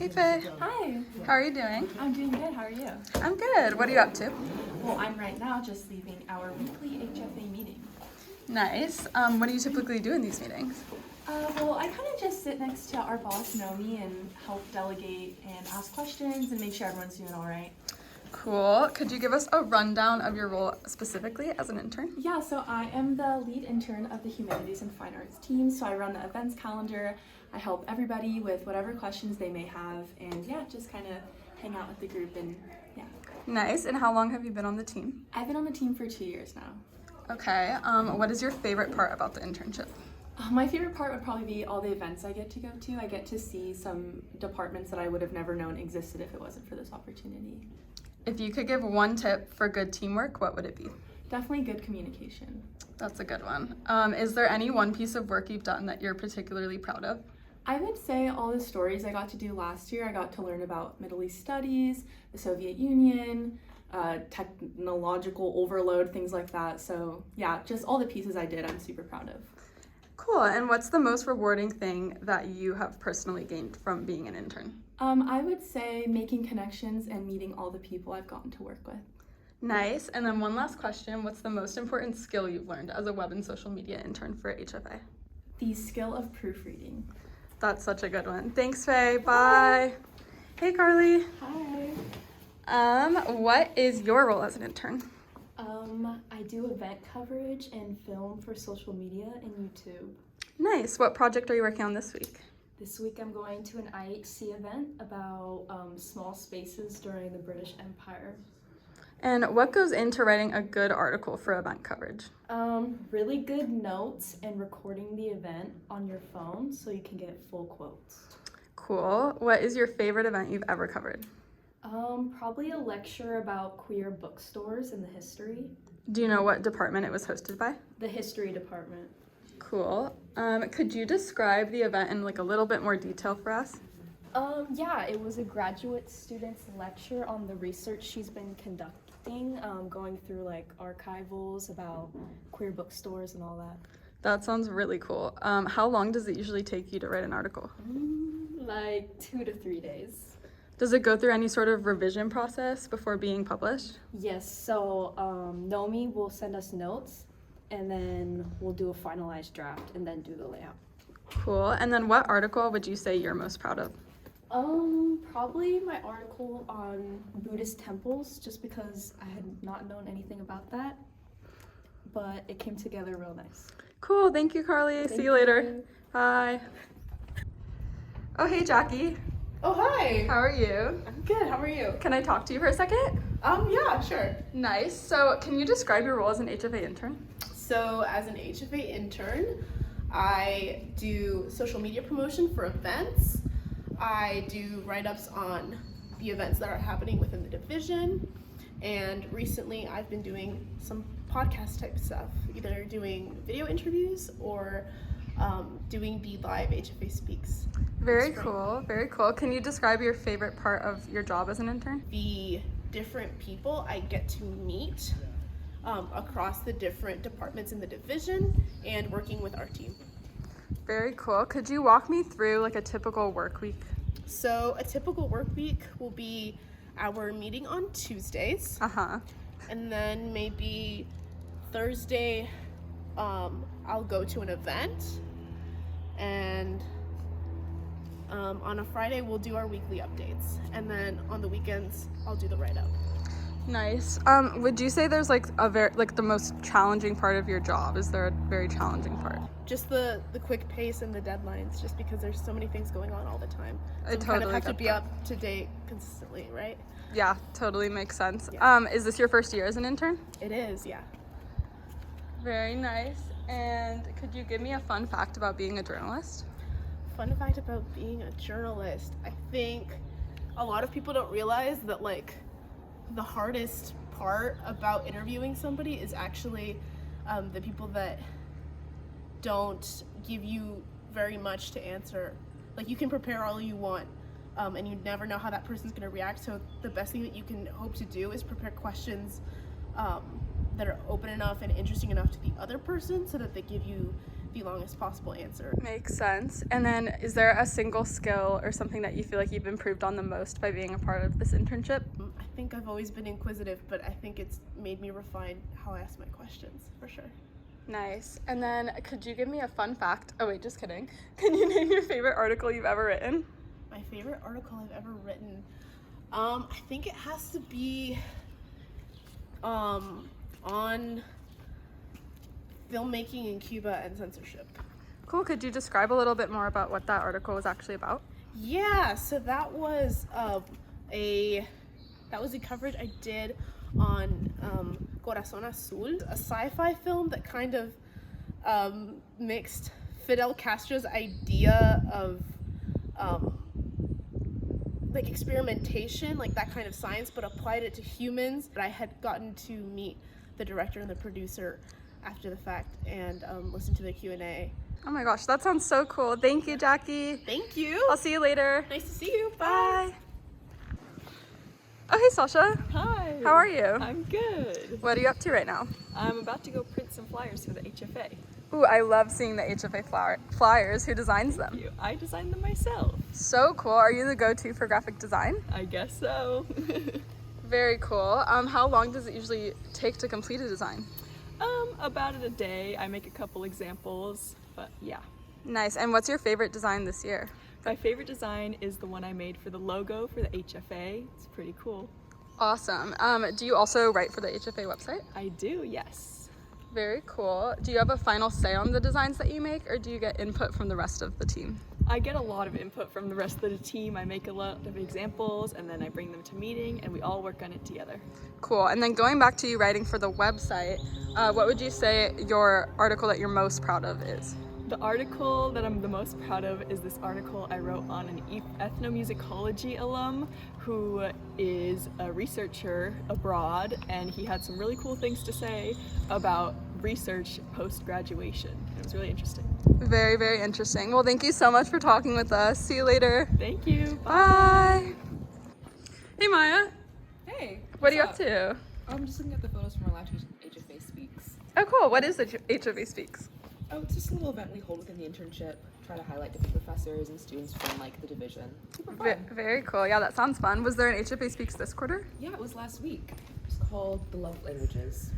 Hey Faye. Hi. How are you doing? I'm doing good. How are you? I'm good. What are you up to? Well, I'm right now just leaving our weekly HFA meeting. Nice. What do you typically do in these meetings? Well, I kind of just sit next to our boss, Nomi, and help delegate and ask questions and make sure everyone's doing all right. Cool. Could you give us a rundown of your role specifically as an intern? Yeah, so I am the lead intern of the Humanities and Fine Arts team. So I run the events calendar. I help everybody with whatever questions they may have, and yeah, just kind of hang out with the group and yeah. Nice. And how long have you been on the team? I've been on the team for 2 years now. Okay. What is your favorite part about the internship? My favorite part would probably be all the events I get to go to. I get to see some departments that I would have never known existed if it wasn't for this opportunity. If you could give one tip for good teamwork, what would it be? Definitely good communication. That's a good one. Is there any one piece of work you've done that you're particularly proud of? I would say all the stories I got to do last year. I got to learn about Middle East studies, the Soviet Union, technological overload, things like that. So yeah, just all the pieces I did, I'm super proud of. Cool. And what's the most rewarding thing that you have personally gained from being an intern? I would say making connections and meeting all the people I've gotten to work with. Nice. And then one last question. What's the most important skill you've learned as a web and social media intern for HFA? The skill of proofreading. That's such a good one. Thanks, Faye. Bye. Hey, Carly. Hi. What is your role as an intern? I do event coverage and film for social media and YouTube. Nice. What project are you working on this week? This week I'm going to an IHC event about small spaces during the British Empire. And what goes into writing a good article for event coverage? Really good notes and recording the event on your phone so you can get full quotes. Cool. What is your favorite event you've ever covered? Probably a lecture about queer bookstores and the history. Do you know what department it was hosted by? The history department. Cool. Could you describe the event in like a little bit more detail for us? Yeah, it was a graduate student's lecture on the research she's been conducting, going through like archivals about queer bookstores and all that. That sounds really cool. How long does it usually take you to write an article? Like 2 to 3 days. Does it go through any sort of revision process before being published? Yes, so Nomi will send us notes and then we'll do a finalized draft and then do the layout. Cool. And then what article would you say you're most proud of? Probably my article on Buddhist temples, just because I had not known anything about that, but it came together real nice. Cool. Thank you, Carly. See you later. Bye. Oh, hey, Jackie. Oh, hi. How are you? I'm good. How are you? Can I talk to you for a second? Yeah, sure. Nice. So can you describe your role as an HFA intern? So as an HFA intern, I do social media promotion for events. I do write-ups on the events that are happening within the division. And recently I've been doing some podcast type stuff, either doing video interviews or doing the live HFA Speaks. Very cool, very cool. Can you describe your favorite part of your job as an intern? The different people I get to meet across the different departments in the division and working with our team. Very cool. Could you walk me through like a typical work week? So a typical work week will be our meeting on Tuesdays. And then maybe Thursday I'll go to an event, and on a Friday we'll do our weekly updates, and then on the weekends I'll do the write-up. Nice. Would you say there's like the most challenging part of your job? Is there a very challenging part? Just the quick pace and the deadlines, just because there's so many things going on all the time. So I we kind totally of have to get be that. up to date consistently, right? Yeah, totally makes sense. Yeah. Is this your first year as an intern? It is, yeah. Very nice. And could you give me a fun fact about being a journalist? Fun fact about being a journalist, I think a lot of people don't realize that like the hardest part about interviewing somebody is actually the people that don't give you very much to answer. Like you can prepare all you want and you never know how that person's going to react, so the best thing that you can hope to do is prepare questions that are open enough and interesting enough to the other person so that they give you the longest possible answer. Makes sense. And then is there a single skill or something that you feel like you've improved on the most by being a part of this internship? I think I've always been inquisitive, but I think it's made me refine how I ask my questions, for sure. Nice. And then could you give me a fun fact? Oh wait, just kidding. Can you name your favorite article you've ever written? My favorite article I've ever written, I think it has to be on filmmaking in Cuba and censorship. Cool. Could you describe a little bit more about what that article was actually about? Yeah, so that was a coverage I did on Corazón Azul, a sci-fi film that kind of mixed Fidel Castro's idea of like experimentation, like that kind of science, but applied it to humans. I had gotten to meet the director and the producer after the fact and listen to the Q&A. Oh my gosh, that sounds so cool. Thank you, Jackie. Thank you. I'll see you later. Nice to see you. Bye. Oh, hey, Sasha. Hi. How are you? I'm good. What are you up to right now? I'm about to go print some flyers for the HFA. Ooh, I love seeing the HFA flyers. Who designs them? I designed them myself. So cool. Are you the go-to for graphic design? I guess so. Very cool. How long does it usually take to complete a design? About a day. I make a couple examples, but yeah. Nice. And what's your favorite design this year? My favorite design is the one I made for the logo for the HFA. It's pretty cool. Awesome. Do you also write for the HFA website? I do, yes. Very cool. Do you have a final say on the designs that you make, or do you get input from the rest of the team? I get a lot of input from the rest of the team. I make a lot of examples and then I bring them to meeting and we all work on it together. Cool. And then going back to you writing for the website, what would you say your article that you're most proud of is? The article that I'm the most proud of is this article I wrote on an ethnomusicology alum who is a researcher abroad, and he had some really cool things to say about research post-graduation. It was really interesting. Very, very interesting. Well, thank you so much for talking with us. See you later. Thank you. Bye. Hey, Maya. Hey. What are you what's up to? I'm just looking at the photos from our last HFA Speaks. Oh, cool. What is the HFA Speaks? Oh, it's just a little event we hold within the internship. Try to highlight different professors and students from like the division. Super fun. Very cool. Yeah, that sounds fun. Was there an HFA Speaks this quarter? Yeah, it was last week. It's called The Love Languages.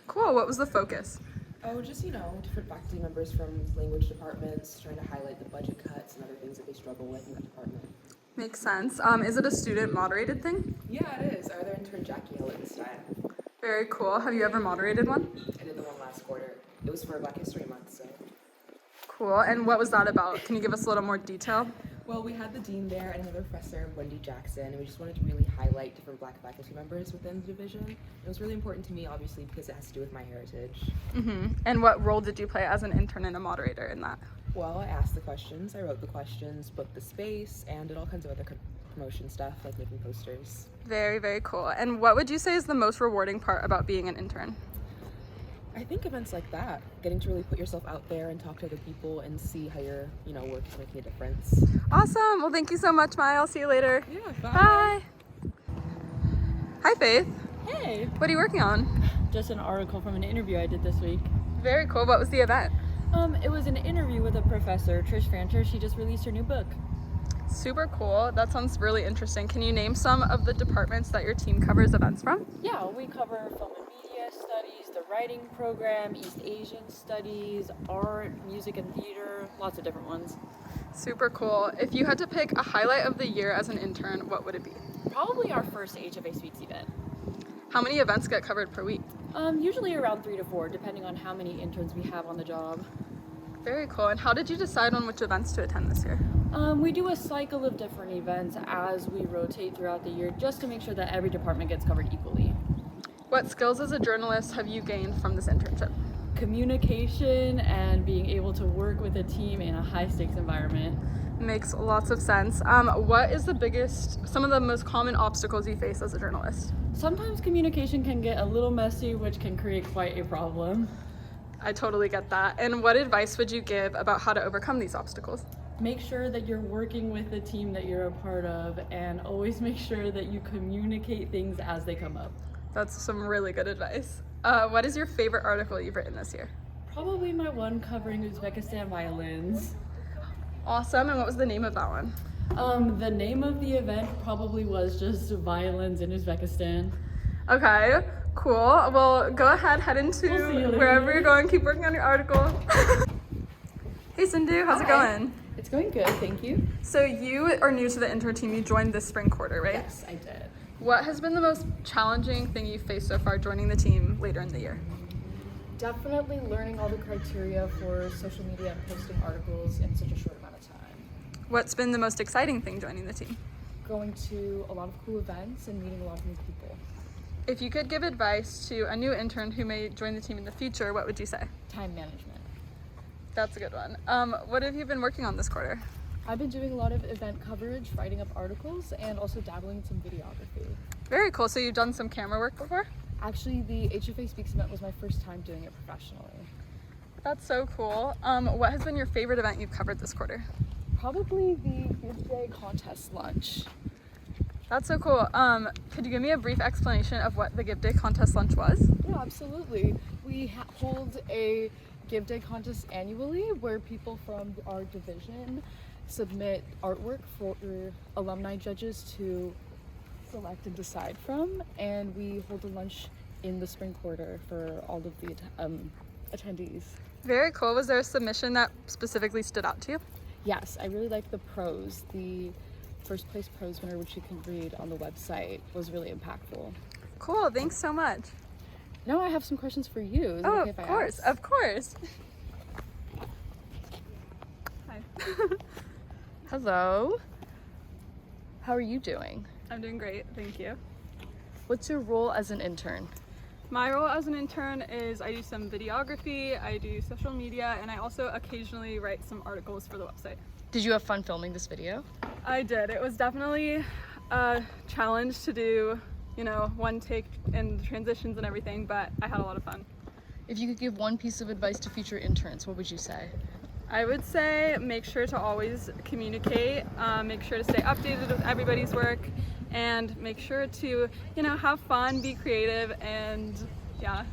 Cool. What was the focus? Oh, just, different faculty members from language departments trying to highlight the budget cuts and other things that they struggle with in that department. Makes sense. Is it a student moderated thing? Yeah, it is. Our other intern, Jackie, held it this time. Very cool. Have you ever moderated one? I did the one last quarter. It was for Black History Month, so. Cool. And what was that about? Can you give us a little more detail? Well, we had the dean there and another professor, Wendy Jackson, and we just wanted to really highlight different Black faculty members within the division. It was really important to me, obviously, because it has to do with my heritage. Mm-hmm. And what role did you play as an intern and a moderator in that? Well, I asked the questions, I wrote the questions, booked the space, and did all kinds of other promotion stuff, like making posters. Very, very cool. And what would you say is the most rewarding part about being an intern? I think events like that, getting to really put yourself out there and talk to other people and see how your, work is making a difference. Awesome. Well, thank you so much, Maya. I'll see you later. Yeah, bye. Bye. Hi, Faith. Hey, What are you working on? just an article from an interview I did this week. Very cool. What was the event? It was an interview with a professor, Trish Fancher. She just released her new book. Super cool. That sounds really interesting. Can you name some of the departments that your team covers events from? Yeah, we cover film and media studies, the writing program, East Asian studies, art, music and theater, lots of different ones. Super cool. If you had to pick a highlight of the year as an intern, what would it be? Probably our first HFA Speaks event. How many events get covered per week? Usually around 3 to 4, depending on how many interns we have on the job. Very cool. And how did you decide on which events to attend this year? We do a cycle of different events as we rotate throughout the year, just to make sure that every department gets covered equally. What skills as a journalist have you gained from this internship? Communication and being able to work with a team in a high-stakes environment. Makes lots of sense. What is some of the most common obstacles you face as a journalist? Sometimes communication can get a little messy, which can create quite a problem. I totally get that. And what advice would you give about how to overcome these obstacles? Make sure that you're working with the team that you're a part of, and always make sure that you communicate things as they come up. That's some really good advice. What is your favorite article you've written this year? Probably my one covering Uzbekistan violins. Awesome. And what was the name of that one? The name of the event probably was just violins in Uzbekistan. Okay, cool. Well, go ahead, head into We'll see you later. wherever you're going. Keep working on your article. Hey, Sindhu, how's it going? It's going good, thank you. So you are new to the intern team. You joined this spring quarter, right? Yes, I did. What has been the most challenging thing you've faced so far joining the team later in the year? Definitely learning all the criteria for social media and posting articles in such a short amount of time. What's been the most exciting thing joining the team? Going to a lot of cool events and meeting a lot of new people. If you could give advice to a new intern who may join the team in the future, what would you say? Time management. That's a good one. What have you been working on this quarter? I've been doing a lot of event coverage, writing up articles, and also dabbling in some videography. Very cool. So you've done some camera work before? Actually, the HFA Speaks event was my first time doing it professionally. That's so cool. What has been your favorite event you've covered this quarter? Probably the Give Day contest lunch. That's so cool. Could you give me a brief explanation of what the Give Day contest lunch was? Yeah, absolutely. We hold a Give Day contest annually where people from our division submit artwork for alumni judges to select and decide from, and we hold a lunch in the spring quarter for all of the attendees. Very cool. Was there a submission that specifically stood out to you? Yes, I really like the prose. The first place prose winner, which you can read on the website, was really impactful. Cool. Thanks so much. Now I have some questions for you. Is it Oh, okay if I of course. ask? Of course. Hi. Hello. How are you doing? I'm doing great. Thank you. What's your role as an intern? My role as an intern is I do some videography, I do social media, and I also occasionally write some articles for the website. Did you have fun filming this video? I did. It was definitely a challenge to do, one take and transitions and everything, but I had a lot of fun. If you could give one piece of advice to future interns, what would you say? I would say make sure to always communicate, make sure to stay updated with everybody's work, and make sure to, have fun, be creative, and yeah,